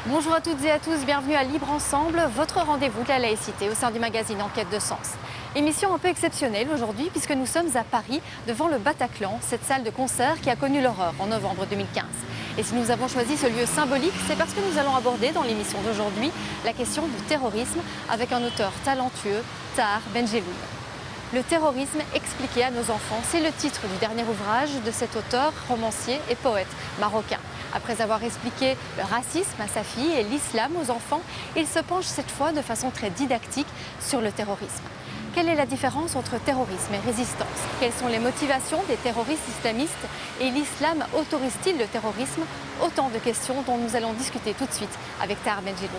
Bonjour à toutes et à tous, bienvenue à Libre Ensemble, votre rendez-vous de la laïcité au sein du magazine Enquête de Sens. Émission un peu exceptionnelle aujourd'hui puisque nous sommes à Paris devant le Bataclan, cette salle de concert qui a connu l'horreur en novembre 2015. Et si nous avons choisi ce lieu symbolique, c'est parce que nous allons aborder dans l'émission d'aujourd'hui la question du terrorisme avec un auteur talentueux, Tahar Benjelloun. Le terrorisme expliqué à nos enfants, c'est le titre du dernier ouvrage de cet auteur, romancier et poète marocain. Après avoir expliqué le racisme à sa fille et l'islam aux enfants, il se penche cette fois de façon très didactique sur le terrorisme. Quelle est la différence entre terrorisme et résistance? Quelles sont les motivations des terroristes islamistes? Et l'islam autorise-t-il le terrorisme? Autant de questions dont nous allons discuter tout de suite avec Tahar Benjelloun.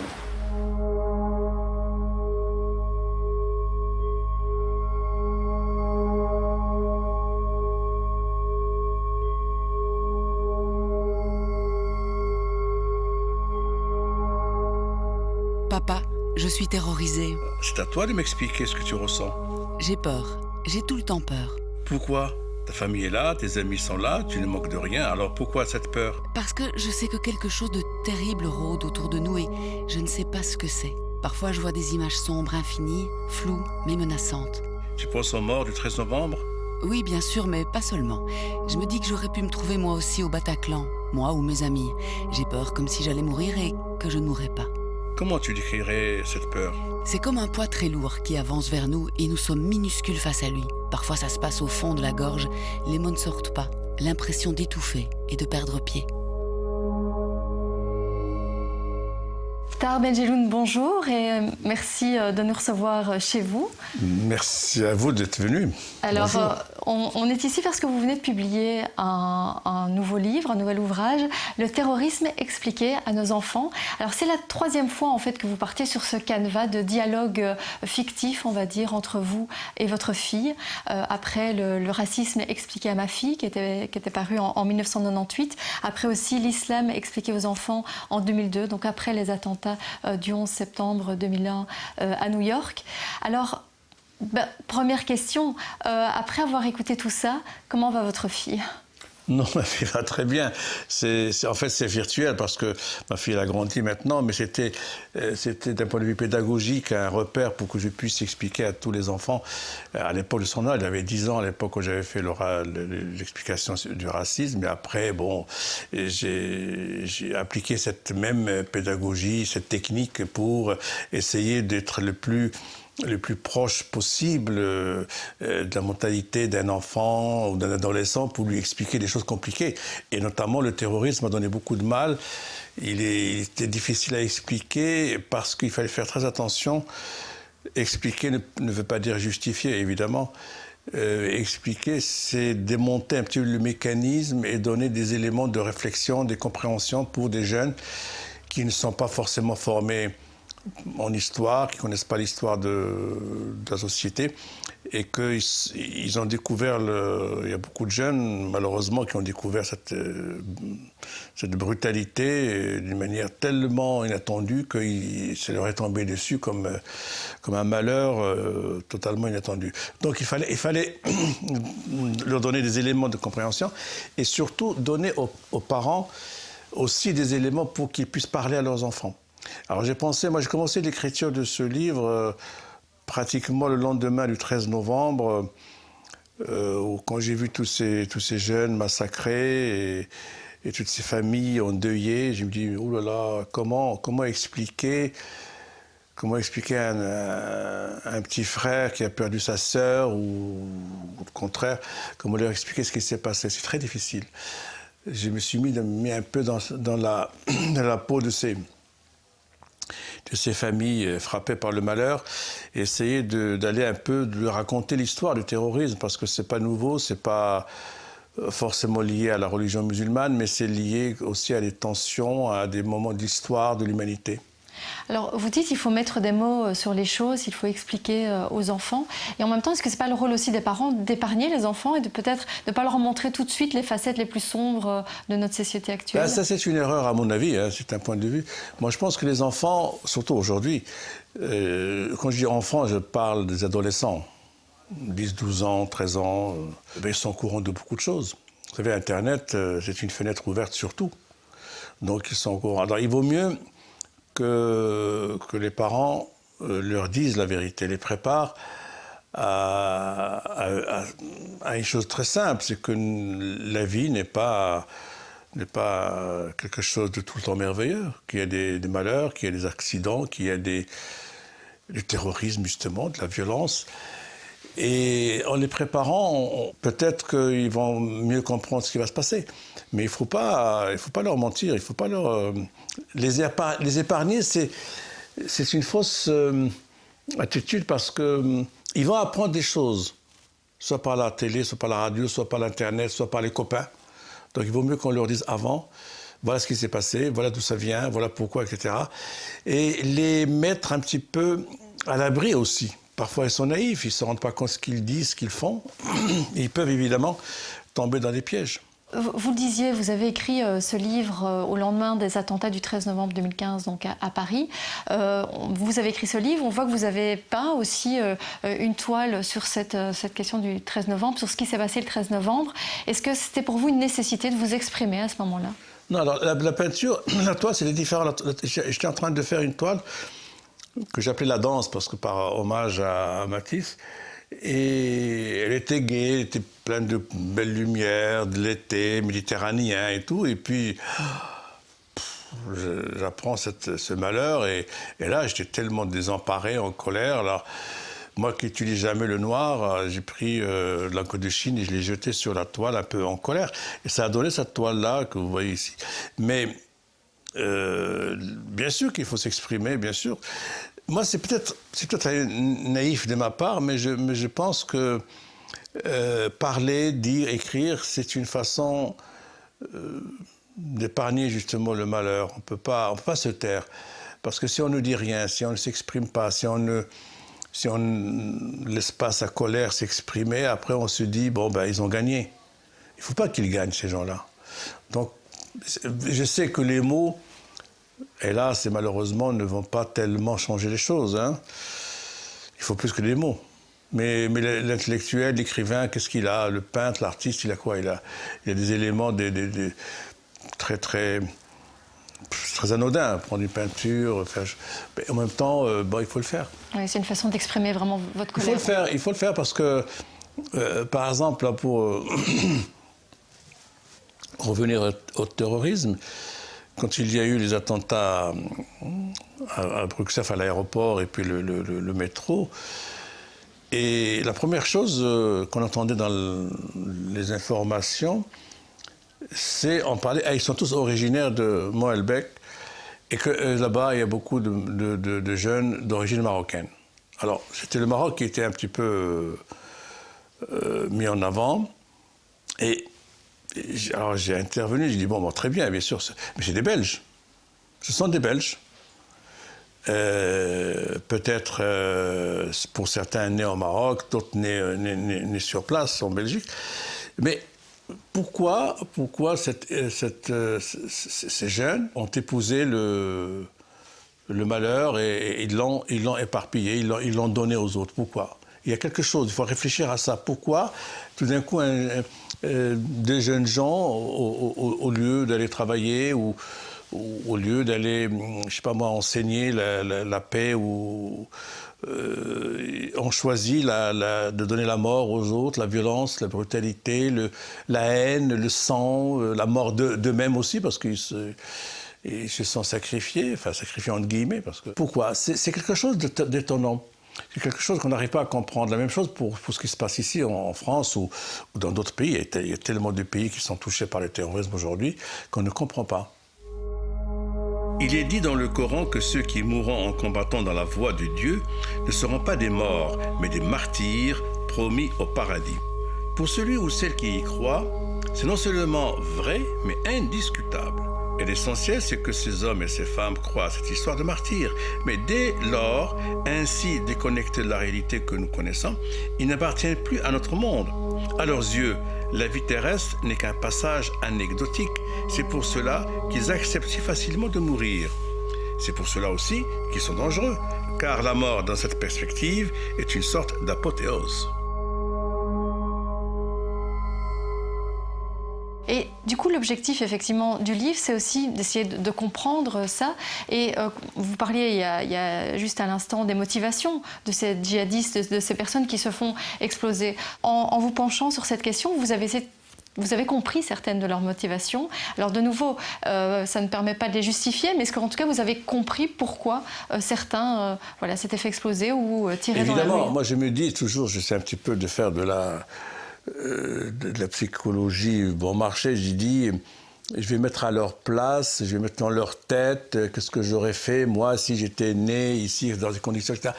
Papa, je suis terrorisée. C'est à toi de m'expliquer ce que tu ressens. J'ai peur. J'ai tout le temps peur. Pourquoi? Ta famille est là, tes amis sont là, tu ne manques de rien. Alors pourquoi cette peur? Parce que je sais que quelque chose de terrible rôde autour de nous et je ne sais pas ce que c'est. Parfois, je vois des images sombres, infinies, floues, mais menaçantes. Tu penses aux morts du 13 novembre? Oui, bien sûr, mais pas seulement. Je me dis que j'aurais pu me trouver moi aussi au Bataclan, moi ou mes amis. J'ai peur comme si j'allais mourir et que je ne mourrais pas. Comment tu décrirais cette peur? C'est comme un poids très lourd qui avance vers nous et nous sommes minuscules face à lui. Parfois ça se passe au fond de la gorge, les mots ne sortent pas, l'impression d'étouffer et de perdre pied. Tahar Benjelloun, bonjour et merci de nous recevoir chez vous. Merci à vous d'être venu. Alors, on est ici parce que vous venez de publier un nouveau livre, un nouvel ouvrage, Le terrorisme expliqué à nos enfants. Alors, c'est la troisième fois en fait que vous partez sur ce canevas de dialogue fictif, on va dire, entre vous et votre fille. Après le racisme expliqué à ma fille, qui était paru en 1998. Après aussi l'islam expliqué aux enfants en 2002, donc après les attentats du 11 septembre 2001 à New York. Alors, première question, après avoir écouté tout ça, comment va votre fille? Non, ma fille va très bien. En fait, c'est virtuel parce que ma fille elle a grandi maintenant, mais c'était d'un point de vue pédagogique un repère pour que je puisse expliquer à tous les enfants. À l'époque de son âge, elle avait 10 ans à l'époque où j'avais fait l'explication du racisme. Et après, bon, j'ai appliqué cette même pédagogie, cette technique pour essayer d'être le plus proche possible de la mentalité d'un enfant ou d'un adolescent pour lui expliquer des choses compliquées. Et notamment, le terrorisme a donné beaucoup de mal. Il était difficile à expliquer parce qu'il fallait faire très attention. Expliquer ne veut pas dire justifier, évidemment. Expliquer, c'est démonter un petit peu le mécanisme et donner des éléments de réflexion, de compréhension pour des jeunes qui ne sont pas forcément formés en histoire, qui ne connaissent pas l'histoire de la société et qu'ils ont découvert, il y a beaucoup de jeunes malheureusement qui ont découvert cette brutalité d'une manière tellement inattendue que ça leur est tombé dessus comme un malheur totalement inattendu. Donc il fallait leur donner des éléments de compréhension et surtout donner aux parents aussi des éléments pour qu'ils puissent parler à leurs enfants. Alors j'ai commencé l'écriture de ce livre pratiquement le lendemain du 13 novembre, quand j'ai vu tous ces jeunes massacrés et toutes ces familles endeuillées. Je me dis, oh là là, comment expliquer à un petit frère qui a perdu sa sœur ou au contraire, comment leur expliquer ce qui s'est passé? C'est très difficile. Je me suis mis un peu dans la peau de ces familles frappées par le malheur, et essayer d'aller un peu de raconter l'histoire du terrorisme, parce que c'est pas nouveau, c'est pas forcément lié à la religion musulmane, mais c'est lié aussi à des tensions, à des moments d'histoire de l'humanité. Alors, vous dites qu'il faut mettre des mots sur les choses, il faut expliquer aux enfants. Et en même temps, est-ce que ce n'est pas le rôle aussi des parents d'épargner les enfants et de peut-être ne pas leur montrer tout de suite les facettes les plus sombres de notre société actuelle? Ça, c'est une erreur, à mon avis, hein, c'est un point de vue. Moi, je pense que les enfants, surtout aujourd'hui, quand je dis enfants, je parle des adolescents, 10, 12 ans, 13 ans, ils sont au courant de beaucoup de choses. Vous savez, Internet, c'est une fenêtre ouverte sur tout. Donc, ils sont au courant. Alors, il vaut mieux que les parents leur disent la vérité, les préparent à une chose très simple, c'est que la vie n'est pas quelque chose de tout le temps merveilleux, qu'il y a des malheurs, qu'il y a des accidents, qu'il y a du terrorisme justement, de la violence. Et en les préparant, peut-être qu'ils vont mieux comprendre ce qui va se passer. Mais il ne faut pas leur mentir, il ne faut pas les épargner. C'est une fausse attitude parce qu'ils vont apprendre des choses, soit par la télé, soit par la radio, soit par l'Internet, soit par les copains. Donc il vaut mieux qu'on leur dise avant, voilà ce qui s'est passé, voilà d'où ça vient, voilà pourquoi, etc. Et les mettre un petit peu à l'abri aussi. Parfois, ils sont naïfs, ils ne se rendent pas compte de ce qu'ils disent, ce qu'ils font. Ils peuvent évidemment tomber dans des pièges. Vous le disiez, vous avez écrit ce livre au lendemain des attentats du 13 novembre 2015 donc à Paris. Vous avez écrit ce livre, on voit que vous avez peint aussi une toile sur cette question du 13 novembre, sur ce qui s'est passé le 13 novembre. Est-ce que c'était pour vous une nécessité de vous exprimer à ce moment-là? Non, alors la peinture, la toile, c'est différent. J'étais en train de faire une toile que j'appelais la danse, parce que par hommage à Matisse. Et elle était gaie, elle était pleine de belles lumières, de l'été, méditerranéen et tout. Et puis, j'apprends ce malheur. Et là, j'étais tellement désemparé, en colère. Alors, moi qui n'utilise jamais le noir, j'ai pris de l'encre de Chine et je l'ai jeté sur la toile un peu en colère. Et ça a donné cette toile-là que vous voyez ici. Mais bien sûr qu'il faut s'exprimer, bien sûr. Moi, c'est peut-être naïf de ma part, mais je pense que parler, dire, écrire, c'est une façon d'épargner justement le malheur. On peut pas se taire. Parce que si on ne dit rien, si on ne s'exprime pas, si on ne laisse pas sa colère s'exprimer, après on se dit, bon, ben, ils ont gagné. Il ne faut pas qu'ils gagnent, ces gens-là. Donc, je sais que les mots, hélas et malheureusement, ne vont pas tellement changer les choses. Hein. Il faut plus que des mots. Mais l'intellectuel, l'écrivain, qu'est-ce qu'il a? Le peintre, l'artiste, il a quoi? Il a des éléments très, très, très anodins. Prendre une peinture, faire... Mais en même temps, il faut le faire. Oui, c'est une façon d'exprimer vraiment votre colère. Il faut le faire parce que, par exemple, là, pour revenir au terrorisme, quand il y a eu les attentats à Bruxelles, à l'aéroport et puis le métro, et la première chose qu'on entendait dans les informations, c'est on parlait, ils sont tous originaires de Molenbeek et que là-bas il y a beaucoup de jeunes d'origine marocaine. Alors c'était le Maroc qui était un petit peu mis en avant et alors j'ai intervenu, j'ai dit bon très bien, bien sûr, mais c'est des Belges, ce sont des Belges. Peut-être pour certains nés au Maroc, d'autres nés sur place en Belgique. Mais pourquoi ces jeunes ont épousé le malheur et ils l'ont éparpillé, ils l'ont donné aux autres? Pourquoi? Il y a quelque chose, il faut réfléchir à ça. Pourquoi tout d'un coup des jeunes gens, au lieu d'aller travailler ou au lieu d'aller, je sais pas moi, enseigner la paix ou on choisit de donner la mort aux autres, la violence, la brutalité, la haine, le sang, la mort d'eux-mêmes aussi, parce qu'ils se sont sacrifiés entre guillemets. Parce que, pourquoi? C'est quelque chose d'étonnant. C'est quelque chose qu'on n'arrive pas à comprendre. La même chose pour ce qui se passe ici en France ou dans d'autres pays. Il y a tellement de pays qui sont touchés par le terrorisme aujourd'hui qu'on ne comprend pas. Il est dit dans le Coran que ceux qui mourront en combattant dans la voie de Dieu ne seront pas des morts, mais des martyrs promis au paradis. Pour celui ou celle qui y croit, c'est non seulement vrai, mais indiscutable. Et l'essentiel, c'est que ces hommes et ces femmes croient à cette histoire de martyrs. Mais dès lors, ainsi déconnectés de la réalité que nous connaissons, ils n'appartiennent plus à notre monde. À leurs yeux, la vie terrestre n'est qu'un passage anecdotique. C'est pour cela qu'ils acceptent si facilement de mourir. C'est pour cela aussi qu'ils sont dangereux, car la mort, dans cette perspective, est une sorte d'apothéose. Et du coup, l'objectif, effectivement, du livre, c'est aussi d'essayer de comprendre ça. Et vous parliez il y a juste à l'instant des motivations de ces djihadistes, de ces personnes qui se font exploser. En vous penchant sur cette question, vous avez compris certaines de leurs motivations. Alors de nouveau, ça ne permet pas de les justifier, mais est-ce qu'en tout cas vous avez compris pourquoi certains s'étaient fait exploser ou tirer dans la rue? Évidemment, moi je me dis toujours, j'essaie un petit peu de faire de la psychologie bon marché, j'ai dit, je vais mettre à leur place, je vais mettre dans leur tête qu'est-ce que j'aurais fait, moi, si j'étais né ici, dans ces conditions, etc.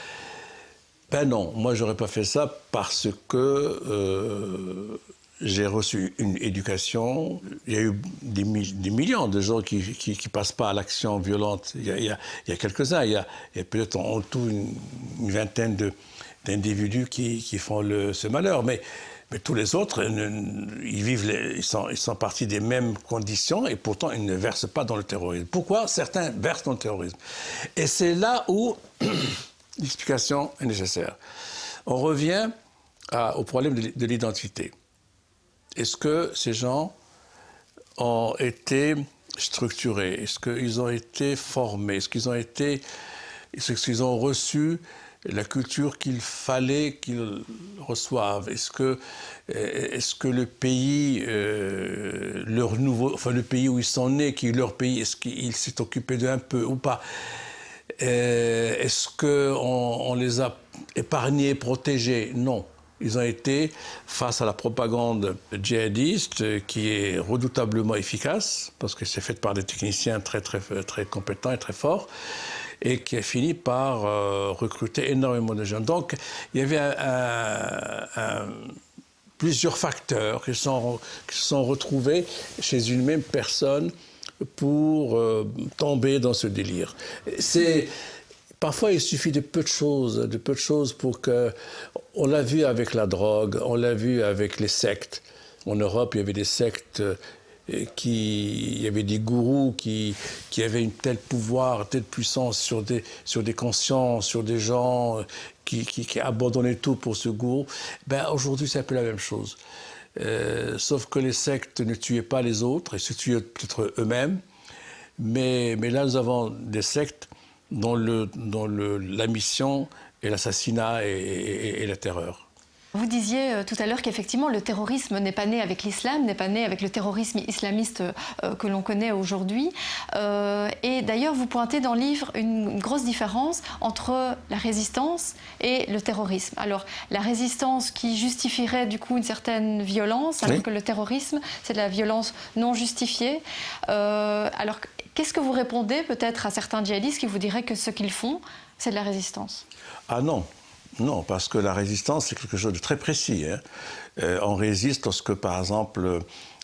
Ben non, moi, j'aurais pas fait ça parce que j'ai reçu une éducation. Il y a eu des millions de gens qui passent pas à l'action violente. Il y a quelques-uns, il y a peut-être en tout une vingtaine d'individus qui font ce malheur, mais tous les autres, ils sont partis des mêmes conditions et pourtant ils ne versent pas dans le terrorisme. Pourquoi certains versent dans le terrorisme? Et c'est là où l'explication est nécessaire. On revient au problème de l'identité. Est-ce que ces gens ont été structurés? Est-ce qu'ils ont été formés? Est-ce qu'ils ont reçu la culture qu'il fallait qu'ils reçoivent? Est-ce que le pays, le pays où ils sont nés, qui est leur pays, est-ce qu'il s'est occupé d'eux un peu ou pas? Est-ce qu'on les a épargnés, protégés? Non. Ils ont été face à la propagande djihadiste qui est redoutablement efficace, parce que c'est fait par des techniciens très, très, très compétents et très forts, et qui a fini par recruter énormément de jeunes. Donc, il y avait plusieurs facteurs qui se sont retrouvés chez une même personne pour tomber dans ce délire. Parfois, il suffit de peu de choses pour que... On l'a vu avec la drogue, on l'a vu avec les sectes. En Europe, il y avait des sectes... il y avait des gourous qui avaient une telle pouvoir, telle puissance sur des consciences, sur des gens qui abandonnaient tout pour ce gourou. Ben, aujourd'hui, c'est un peu la même chose. Sauf que les sectes ne tuaient pas les autres, et se tuaient peut-être eux-mêmes. Mais là, nous avons des sectes dont la mission est l'assassinat et la terreur. Vous disiez tout à l'heure qu'effectivement le terrorisme n'est pas né avec l'islam, n'est pas né avec le terrorisme islamiste que l'on connaît aujourd'hui. Et d'ailleurs, vous pointez dans le livre une grosse différence entre la résistance et le terrorisme. Alors, la résistance qui justifierait du coup une certaine violence, alors que le terrorisme, c'est de la violence non justifiée. Alors, qu'est-ce que vous répondez peut-être à certains djihadistes qui vous diraient que ce qu'ils font, c'est de la résistance? Ah non. Non, parce que la résistance, c'est quelque chose de très précis. On résiste lorsque, par exemple,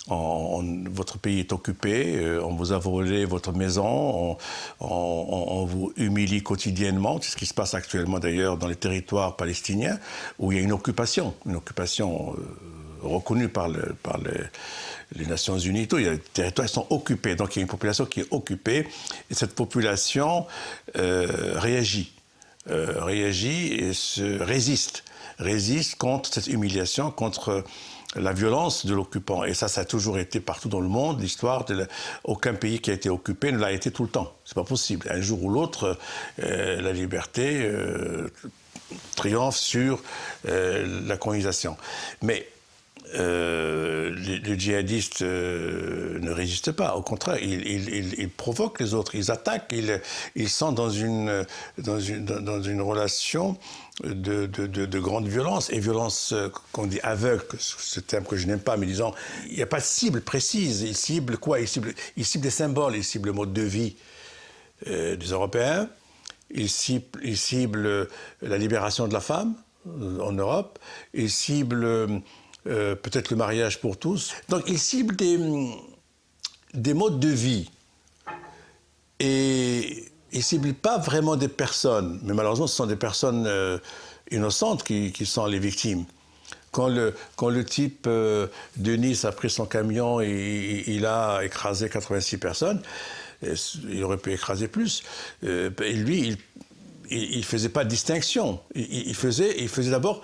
votre pays est occupé, on vous a volé votre maison, on vous humilie quotidiennement. C'est ce qui se passe actuellement, d'ailleurs, dans les territoires palestiniens, où il y a une occupation reconnue par les Nations Unies. Les territoires sont occupés, donc il y a une population qui est occupée, et cette population réagit et résiste contre cette humiliation, contre la violence de l'occupant. Et ça a toujours été partout dans le monde, l'histoire. Aucun pays qui a été occupé ne l'a été tout le temps. C'est pas possible. Un jour ou l'autre, la liberté triomphe sur la colonisation. Mais les djihadistes ne résistent pas. Au contraire, ils provoquent les autres, ils attaquent, ils sont dans une relation de grande violence, et violence qu'on dit aveugle, ce terme que je n'aime pas, mais disons, il n'y a pas de cible précise. Ils ciblent quoi? Ils ciblent des symboles, ils ciblent le mode de vie des Européens, ils ciblent la libération de la femme en Europe, ils ciblent peut-être le mariage pour tous. Donc ils ciblent des modes de vie Et ils ne ciblent pas vraiment des personnes, mais malheureusement, ce sont des personnes innocentes qui sont les victimes. Quand le type de Nice a pris son camion et il a écrasé 86 personnes, il aurait pu écraser plus, et lui, il ne faisait pas de distinction. Il faisait d'abord...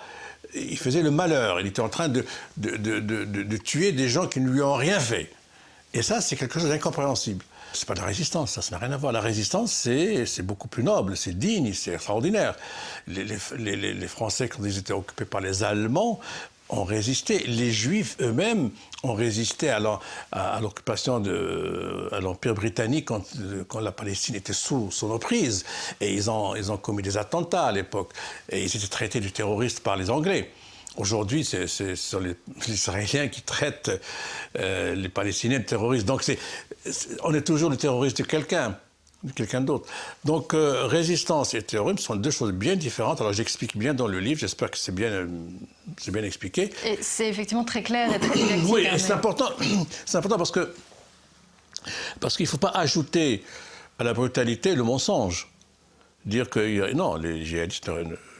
Il faisait le malheur. Il était en train de tuer des gens qui ne lui ont rien fait. Et ça, c'est quelque chose d'incompréhensible. C'est pas de la résistance, ça n'a rien à voir. La résistance, c'est beaucoup plus noble, c'est digne, c'est extraordinaire. Les Français, quand ils étaient occupés par les Allemands, ont résisté. Les Juifs eux-mêmes ont résisté à l'occupation à l'Empire britannique quand la Palestine était sous son emprise. Et ils ont commis des attentats à l'époque. Et ils étaient traités de terroristes par les Anglais. Aujourd'hui, ce sont les Israéliens qui traitent les Palestiniens de terroristes. Donc on est toujours le terroriste de quelqu'un d'autre. Donc résistance et terrorisme sont deux choses bien différentes. Alors j'explique bien dans le livre, j'espère que c'est bien expliqué. Et c'est effectivement très clair et très didactique. Oui, c'est important parce qu'il ne faut pas ajouter à la brutalité le mensonge. Dire que non, les djihadistes,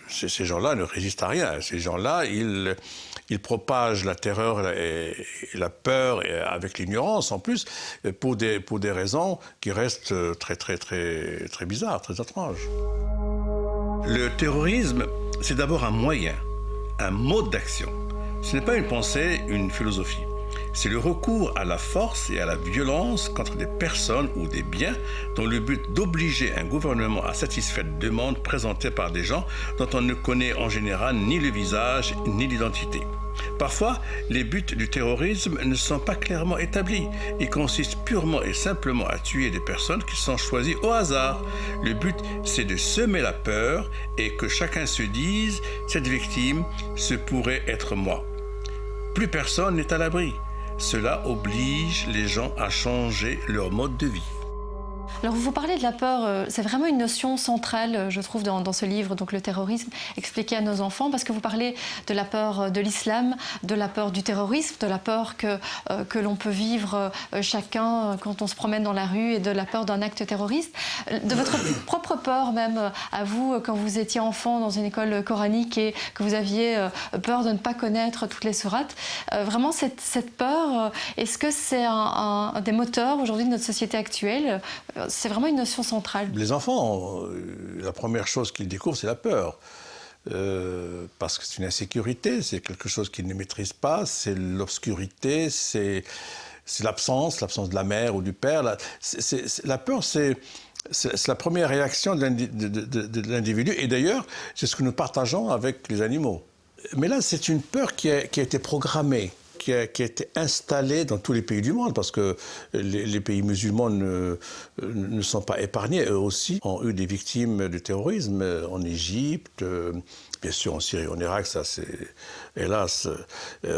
ces gens-là ne résistent à rien. Ces gens-là, ils propagent la terreur et la peur, et avec l'ignorance en plus, pour des raisons qui restent très, très, très, très bizarres, très étranges. Le terrorisme, c'est d'abord un moyen, un mode d'action. Ce n'est pas une pensée, une philosophie. C'est le recours à la force et à la violence contre des personnes ou des biens dans le but d'obliger un gouvernement à satisfaire des demandes présentées par des gens dont on ne connaît en général ni le visage ni l'identité. Parfois, les buts du terrorisme ne sont pas clairement établis. Ils consistent purement et simplement à tuer des personnes qui sont choisies au hasard. Le but, c'est de semer la peur et que chacun se dise « cette victime, ce pourrait être moi ». Plus personne n'est à l'abri. Cela oblige les gens à changer leur mode de vie. Alors vous parlez de la peur, c'est vraiment une notion centrale, je trouve, dans ce livre, donc le terrorisme, expliqué à nos enfants, parce que vous parlez de la peur de l'islam, de la peur du terrorisme, de la peur que l'on peut vivre chacun quand on se promène dans la rue et de la peur d'un acte terroriste, de votre propre peur même à vous quand vous étiez enfant dans une école coranique et que vous aviez peur de ne pas connaître toutes les sourates. Vraiment cette peur, est-ce que c'est un des moteurs aujourd'hui de notre société actuelle ? C'est vraiment une notion centrale. Les enfants, la première chose qu'ils découvrent, c'est la peur. Parce que c'est une insécurité, c'est quelque chose qu'ils ne maîtrisent pas, c'est l'obscurité, c'est l'absence de la mère ou du père. La peur, c'est la première réaction de l'individu. Et d'ailleurs, c'est ce que nous partageons avec les animaux. Mais là, c'est une peur qui a été programmée. Qui a été installée dans tous les pays du monde, parce que les pays musulmans ne sont pas épargnés. Eux aussi ont eu des victimes de terrorisme en Égypte, bien sûr en Syrie, en Irak, ça c'est hélas,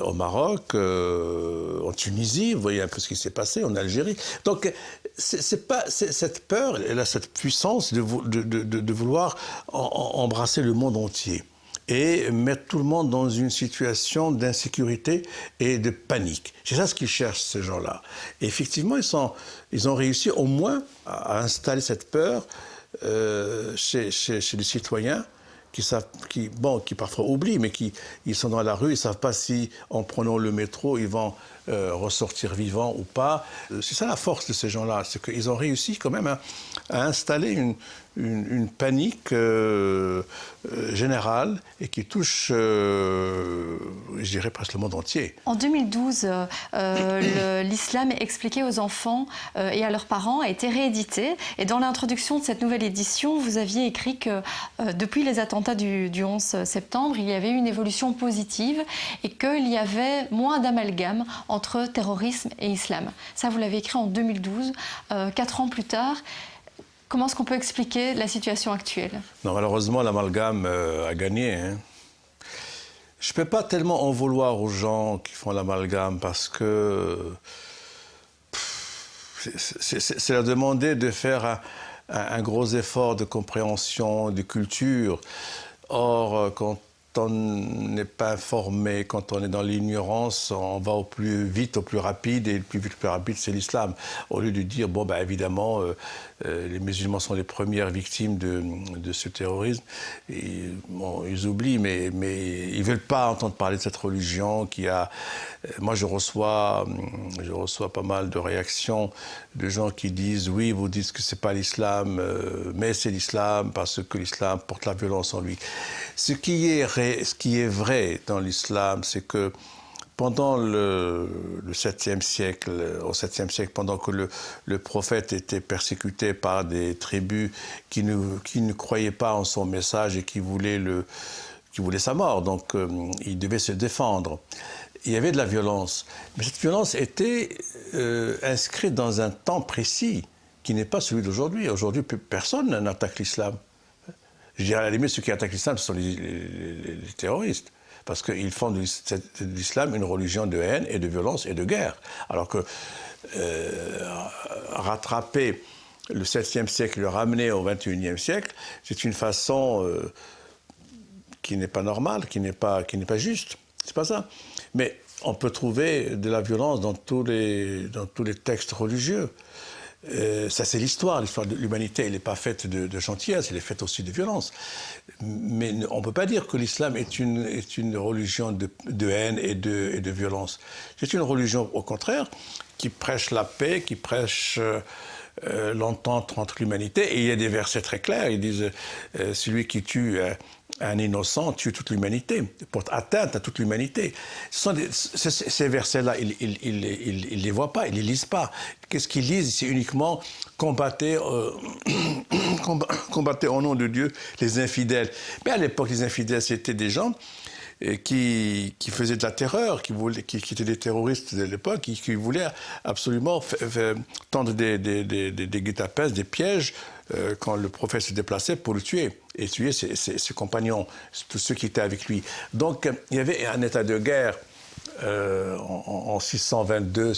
au Maroc, en Tunisie, vous voyez un peu ce qui s'est passé, en Algérie. Donc cette peur, elle a cette puissance de vouloir embrasser le monde entier et mettre tout le monde dans une situation d'insécurité et de panique. C'est ça ce qu'ils cherchent, ces gens-là. Et effectivement, ils ont réussi au moins à installer cette peur chez les citoyens qui parfois oublient, mais ils sont dans la rue, ils ne savent pas si, en prenant le métro, ils vont ressortir vivants ou pas. C'est ça la force de ces gens-là, c'est qu'ils ont réussi quand même à installer une panique générale et qui touche, je dirais, presque le monde entier. En 2012, l'islam expliqué aux enfants et à leurs parents a été réédité. Et dans l'introduction de cette nouvelle édition, vous aviez écrit que depuis les attentats du 11 septembre, il y avait eu une évolution positive et qu'il y avait moins d'amalgame entre terrorisme et islam. Ça, vous l'avez écrit en 2012, 4 ans plus tard. Comment est-ce qu'on peut expliquer la situation actuelle ? Non, malheureusement, l'amalgame a gagné. Je ne peux pas tellement en vouloir aux gens qui font l'amalgame parce que c'est leur demander de faire un gros effort de compréhension, de culture. Or, quand on n'est pas informé, quand on est dans l'ignorance, on va au plus vite, au plus rapide, et le plus vite, le plus rapide, c'est l'islam. Au lieu de dire, bon, ben, évidemment, les musulmans sont les premières victimes de ce terrorisme, et, bon, ils oublient, mais ils ne veulent pas entendre parler de cette religion qui a... Moi, je reçois pas mal de réactions de gens qui disent, oui, vous dites que ce n'est pas l'islam, mais c'est l'islam, parce que l'islam porte la violence en lui. Ce qui est vrai dans l'islam, c'est que pendant le 7e siècle, au 7e siècle, pendant que le prophète était persécuté par des tribus qui ne croyaient pas en son message et qui voulaient sa mort, donc il devait se défendre. Il y avait de la violence, mais cette violence était inscrite dans un temps précis qui n'est pas celui d'aujourd'hui. Aujourd'hui, personne n'attaque l'islam. Je dirais à la limite, ceux qui attaquent l'islam, ce sont les terroristes. Parce qu'ils font de l'islam une religion de haine et de violence et de guerre. Alors que rattraper le 7e siècle et le ramener au 21e siècle, c'est une façon qui n'est pas normale, qui n'est pas juste. C'est pas ça. Mais on peut trouver de la violence dans tous les textes religieux. Ça, c'est l'histoire. L'histoire de l'humanité, elle n'est pas faite de gentillesse, elle est faite aussi de violence. Mais on ne peut pas dire que l'islam est une religion de haine et de violence. C'est une religion, au contraire, qui prêche la paix, qui prêche l'entente entre l'humanité. Et il y a des versets très clairs. Ils disent celui qui tue un innocent tue toute l'humanité, porte atteinte à toute l'humanité. Ces versets-là, ils ne les voient pas, ils ne les lisent pas. Qu'est-ce qu'ils lisent? C'est uniquement combattez au nom de Dieu les infidèles. Mais à l'époque, les infidèles, c'était des gens qui faisaient de la terreur, qui étaient des terroristes de l'époque, qui voulaient absolument tendre des guet-apens, des pièges, quand le prophète se déplaçait pour le tuer, et tuer ses compagnons, tous ceux qui étaient avec lui. Donc, il y avait un état de guerre en 622,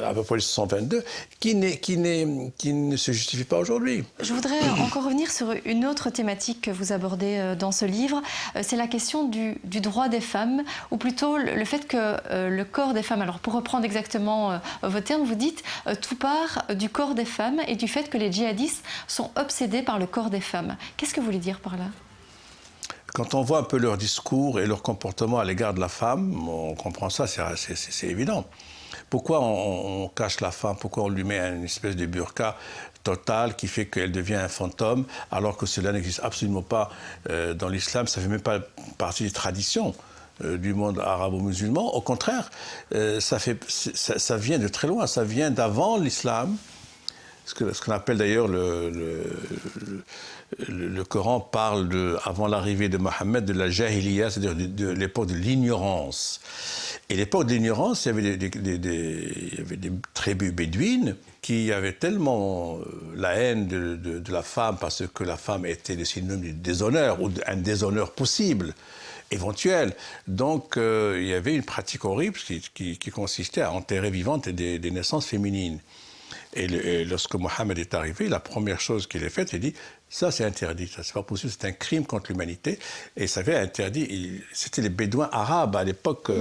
à peu près 622, qui ne se justifie pas aujourd'hui. Je voudrais encore revenir sur une autre thématique que vous abordez dans ce livre. C'est la question du droit des femmes, ou plutôt le fait que le corps des femmes, alors pour reprendre exactement vos termes, vous dites tout part du corps des femmes et du fait que les djihadistes sont obsédés par le corps des femmes. Qu'est-ce que vous voulez dire par là ? Quand on voit un peu leur discours et leur comportement à l'égard de la femme, on comprend ça, c'est évident. Pourquoi on cache la femme? Pourquoi on lui met une espèce de burqa totale qui fait qu'elle devient un fantôme, alors que cela n'existe absolument pas dans l'islam? Ça ne fait même pas partie des traditions du monde arabo-musulman. Au contraire, ça vient de très loin. Ça vient d'avant l'islam. Ce qu'on appelle d'ailleurs le Coran parle avant l'arrivée de Mohammed de la jahiliya, c'est-à-dire de l'époque de l'ignorance. Et l'époque de l'ignorance, il y avait des tribus bédouines qui avaient tellement la haine de la femme parce que la femme était le synonyme du déshonneur ou d'un déshonneur possible, éventuel. Donc il y avait une pratique horrible qui consistait à enterrer vivantes des naissances féminines. Et lorsque Mohammed est arrivé, la première chose qu'il a faite, il dit « ça c'est interdit, ça c'est pas possible, c'est un crime contre l'humanité ». Et ça avait interdit, c'était les Bédouins arabes à l'époque.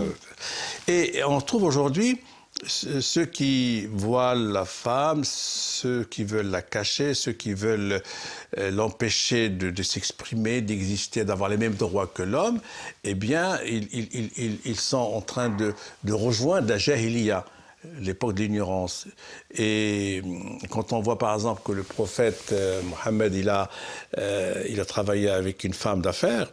Et on trouve aujourd'hui ceux qui voilent la femme, ceux qui veulent la cacher, ceux qui veulent l'empêcher de s'exprimer, d'exister, d'avoir les mêmes droits que l'homme, eh bien, ils sont en train de rejoindre la jahiliya, l'époque de l'ignorance. Et quand on voit par exemple que le prophète Mohammed, il a travaillé avec une femme d'affaires,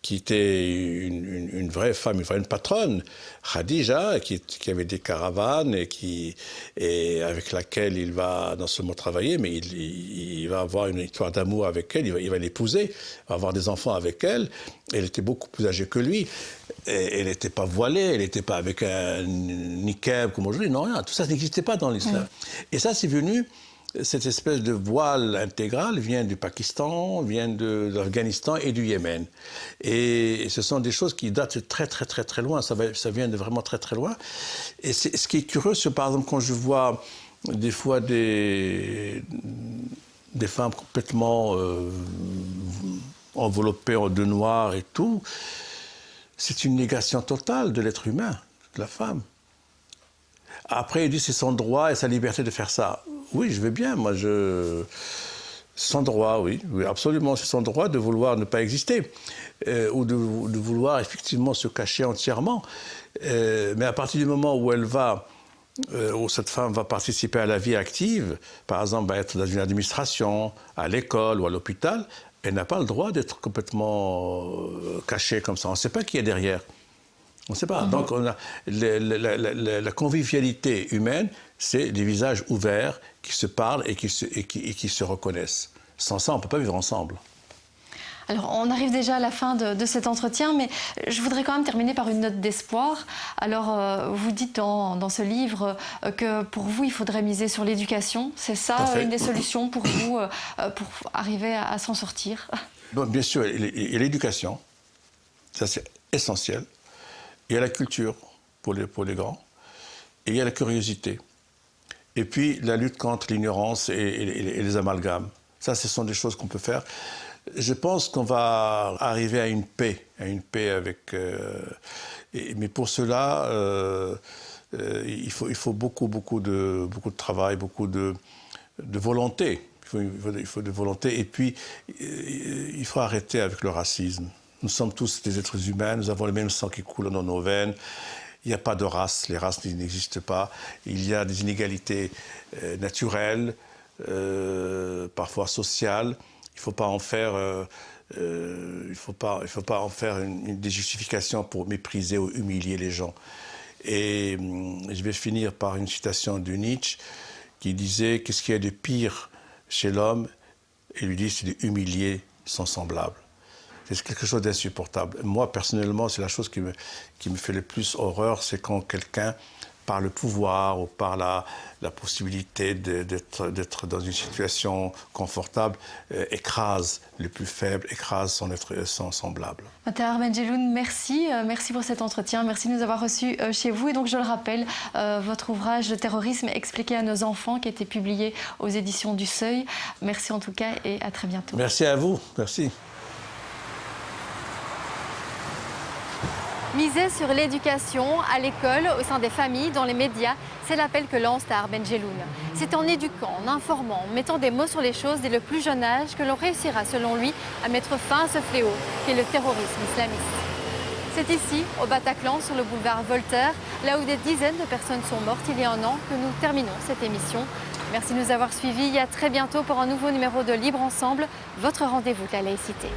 qui était une vraie femme, une vraie patronne, Khadija, qui avait des caravanes et avec laquelle il va non seulement travailler, mais il va avoir une histoire d'amour avec elle, il va l'épouser, il va avoir des enfants avec elle. Elle était beaucoup plus âgée que lui. Et elle n'était pas voilée, elle n'était pas avec un niqab comme aujourd'hui, non, rien. Tout ça n'existait pas dans l'islam. Et ça, c'est venu... Cette espèce de voile intégral vient du Pakistan, vient de l'Afghanistan et du Yémen. Et ce sont des choses qui datent très, très, très, très loin. Ça vient de vraiment très, très loin. Et ce qui est curieux, c'est par exemple quand je vois des fois des femmes complètement enveloppé de noir et tout. C'est une négation totale de l'être humain, de la femme. Après, il dit c'est son droit et sa liberté de faire ça. Oui, je veux bien, son droit, oui, absolument, c'est son droit de vouloir ne pas exister ou de vouloir effectivement se cacher entièrement. Mais à partir du moment où où cette femme va participer à la vie active, par exemple, va être dans une administration, à l'école ou à l'hôpital, elle n'a pas le droit d'être complètement cachée comme ça. On ne sait pas qui est derrière. On ne sait pas. Donc, la convivialité humaine, c'est des visages ouverts qui se parlent et qui se reconnaissent. Sans ça, on ne peut pas vivre ensemble. Alors, on arrive déjà à la fin de cet entretien, mais je voudrais quand même terminer par une note d'espoir. Alors, vous dites dans ce livre que pour vous, il faudrait miser sur l'éducation. C'est ça une des solutions pour vous, pour arriver à s'en sortir? Bon, bien sûr, il y a l'éducation. Ça, c'est essentiel. Il y a la culture pour les grands. Et il y a la curiosité. Et puis, la lutte contre l'ignorance et les amalgames. Ça, ce sont des choses qu'on peut faire. Je pense qu'on va arriver à une paix avec... mais pour cela, il faut beaucoup de travail, beaucoup de volonté. Il faut de volonté. Et puis, il faut arrêter avec le racisme. Nous sommes tous des êtres humains, nous avons le même sang qui coule dans nos veines. Il n'y a pas de race, les races n'existent pas. Il y a des inégalités naturelles, parfois sociales. Il ne faut pas en faire, des justifications pour mépriser ou humilier les gens. Et je vais finir par une citation de Nietzsche qui disait « Qu'est-ce qu'il y a de pire chez l'homme ?» Et il lui dit « C'est d'humilier son semblable ». C'est quelque chose d'insupportable. Moi, personnellement, c'est la chose qui me fait le plus horreur, c'est quand quelqu'un, par le pouvoir ou par la possibilité d'être dans une situation confortable, écrase les plus faibles, écrase son semblable. Matar Benjeloun, merci. Merci pour cet entretien. Merci de nous avoir reçus chez vous. Et donc, je le rappelle, votre ouvrage « Le terrorisme expliqué à nos enfants » qui a été publié aux éditions du Seuil. Merci en tout cas et à très bientôt. Merci à vous. Merci. Miser sur l'éducation, à l'école, au sein des familles, dans les médias, c'est l'appel que lance Tahar Benjeloun. C'est en éduquant, en informant, en mettant des mots sur les choses dès le plus jeune âge que l'on réussira, selon lui, à mettre fin à ce fléau qu'est le terrorisme islamiste. C'est ici, au Bataclan, sur le boulevard Voltaire, là où des dizaines de personnes sont mortes il y a un an, que nous terminons cette émission. Merci de nous avoir suivis et à très bientôt pour un nouveau numéro de Libre Ensemble, votre rendez-vous de la laïcité.